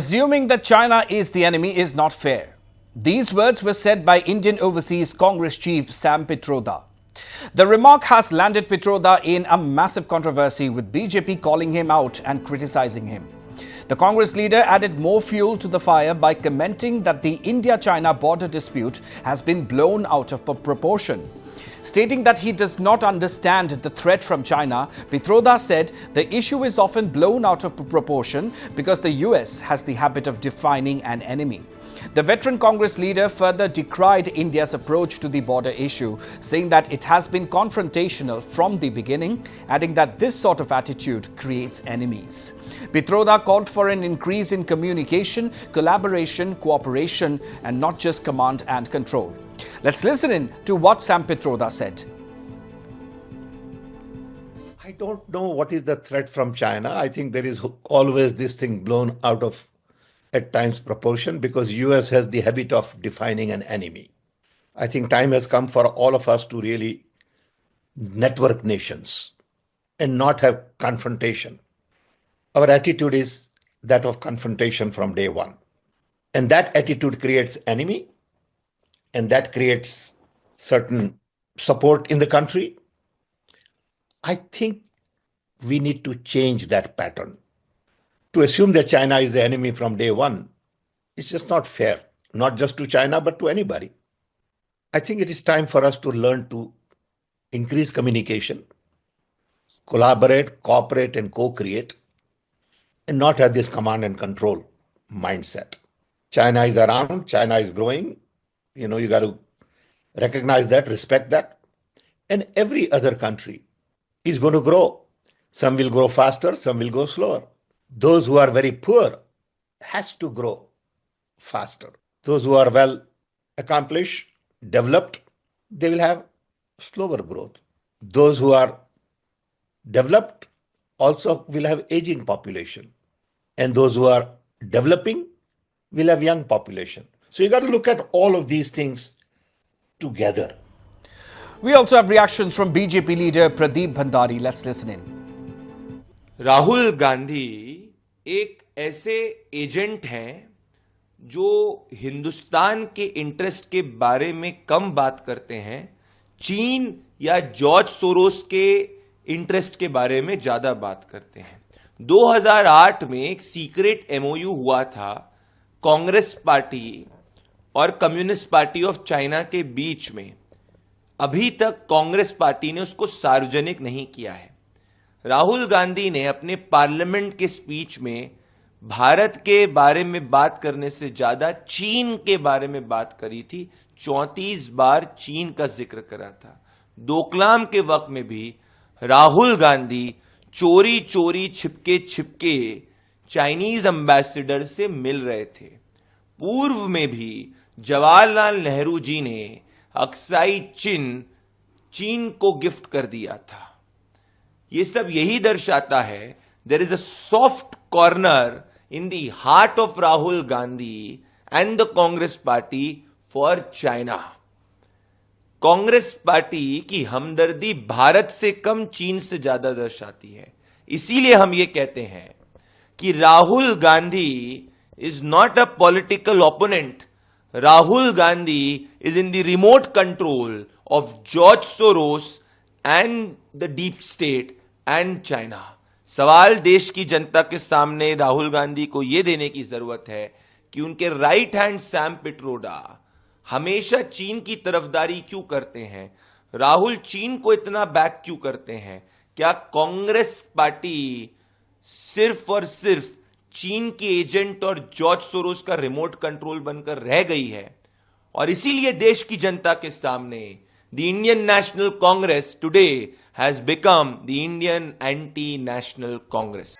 Assuming that China is the enemy is not fair. These words were said by Indian Overseas Congress Chief Sam Pitroda. The remark has landed Pitroda in a massive controversy, with BJP calling him out and criticizing him. The Congress leader added more fuel to the fire by commenting that the India-China border dispute has been blown out of proportion. Stating that he does not understand the threat from China, Pitroda said the issue is often blown out of proportion because the US has the habit of defining an enemy. The veteran Congress leader further decried India's approach to the border issue, saying that it has been confrontational from the beginning, adding that this sort of attitude creates enemies. Pitroda called for an increase in communication, collaboration, cooperation, and not just command and control. Let's listen in to what Sam Pitroda said. I don't know what is the threat from China. I think there is always this thing blown out of, at times, proportion, because US has the habit of defining an enemy. I think time has come for all of us to really network nations and not have confrontation. Our attitude is that of confrontation from day one. And that attitude creates enemy, and that creates certain support in the country. I think we need to change that pattern. To assume that China is the enemy from day one is just not fair, not just to China, but to anybody. I think it is time for us to learn to increase communication, collaborate, cooperate, and co-create, and not have this command and control mindset. China is around, China is growing. You got to recognize that, respect that. And every other country is going to grow. Some will grow faster, some will go slower. Those who are very poor has to grow faster. Those who are well accomplished, developed, they will have slower growth. Those who are developed also will have aging population. And those who are developing will have young population. So you got to look at all of these things together. We also have reactions from BJP leader Pradeep Bhandari. Let's listen in. Rahul Gandhi एक ऐसे agent हैं जो हिंदुस्तान के interest के बारे में कम बात करते हैं, चीन या जॉर्ज सोरोस के इंटरेस्ट के बारे में ज्यादा बात करते हैं। 2008 में एक सीक्रेट एमओयू हुआ था कांग्रेस पार्टी और कम्युनिस्ट पार्टी ऑफ चाइना के बीच में। अभी तक कांग्रेस पार्टी ने उसको सार्वजनिक नहीं किया है। राहुल गांधी ने अपने पार्लियामेंट के स्पीच में भारत के बारे में बात करने से ज्यादा चीन के बारे में बात करी थी। 34 बार चीन का जिक्र करा था। डोकलाम के वक्त में भी राहुल गांधी चोरी चोरी छिपके छिपके चाइनीज एम्बेसडर से मिल रहे थे। पूर्व में भी जवाहरलाल नेहरू जी ने अक्साई चीन को गिफ्ट कर दिया था। ये सब यही दर्शाता है there is a soft corner in the heart of Rahul Gandhi and the Congress party for China. Congress party की हमदर्दी भारत से कम चीन से ज्यादा दर्शाती है। इसीलिए हम ये कहते हैं कि Rahul Gandhi is not a political opponent. Rahul Gandhi is in the remote control of George Soros and the deep state and China. सवाल देश की जनता के सामने राहुल गांधी को यह देने की जरूरत है कि उनके राइट हैंड सैम पिट्रोडा हमेशा चीन की तरफदारी क्यों करते हैं? राहुल चीन को इतना बैक क्यों करते हैं? क्या कांग्रेस पार्टी सिर्फ और सिर्फ चीन की एजेंट और जॉर्ज सोरोस का रिमोट कंट्रोल बनकर रह गई है? और इसीलिए देश की जनता के सामने the Indian National Congress today has become the Indian Anti-National Congress.